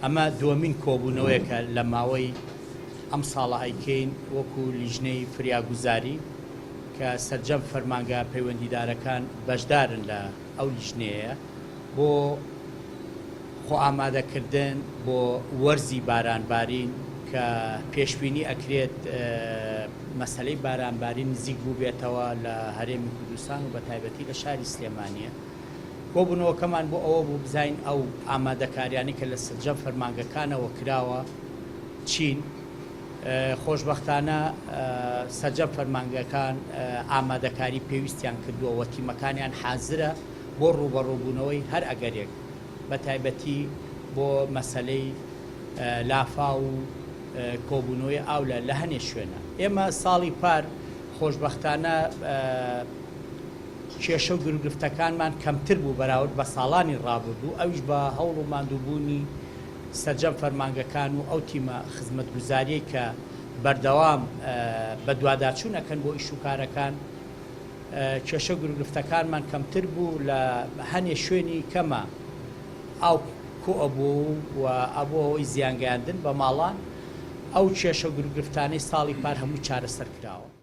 ئەمە دووەمین کۆبوونەوەیەکە لە ماوەی ئەم ساڵە ئەیکەین وەکو لیژنەی فریاگوزاری کە سەرجەم فەرمانگە پەیوەندیدارەکان بەشدارن لە ئەو لیژنەیە بۆ خۆ ئامادەکردن بۆ وەرزی بارانبارین کە پێشبینی ئەکرێت مەسەلەی بارانباری نزیک بوو بێتەوە لە هەرێمی کوردستان و بە تایبەتی لە شاری سلێمانیە. کۆبوونەوەکەمان بۆ ئەوە بوو بزین ئەو ئامادەکاریانی کە لە سەرجەم فەرمانگەکانەوە کراوە چین. خۆشبەختانە سەرجەم فەرمانگەکان ئامادەکاری پێویستیان کردووە، تیمەکانیان حازرە بۆ ڕوبەڕووبوونەوەی هەر ئەگەرێک بە تایبەتی بۆ مەسەلەی لافا و کۆبوونەوەی ئاولە لە هەنێ شوێنە. ئێمە ساڵی پار خۆشبەختانە کێشە و گرفتەکانمان کەمتر بوو بەراورد بە ساڵانی ڕابردوو، ئەویش بە هەوڵ و ماندووبوونی سەرجەم فەرمانگەکان و ئەو تیمە خزمەتگوزاریی کە بەردەوام بە دوواداچوونەکەن بۆ ئیش و کارەکان. کێشە و گرفتەکانمان کەمتر بوو لە هەنێ شوێنی کەمە ئەو کۆ ئەبوو و ئەبووەوەی زیانگەیاندن بە ماڵان. ئەو کێشە و گرفتانەی ساڵی پار هەموو چارەسەر کراوە.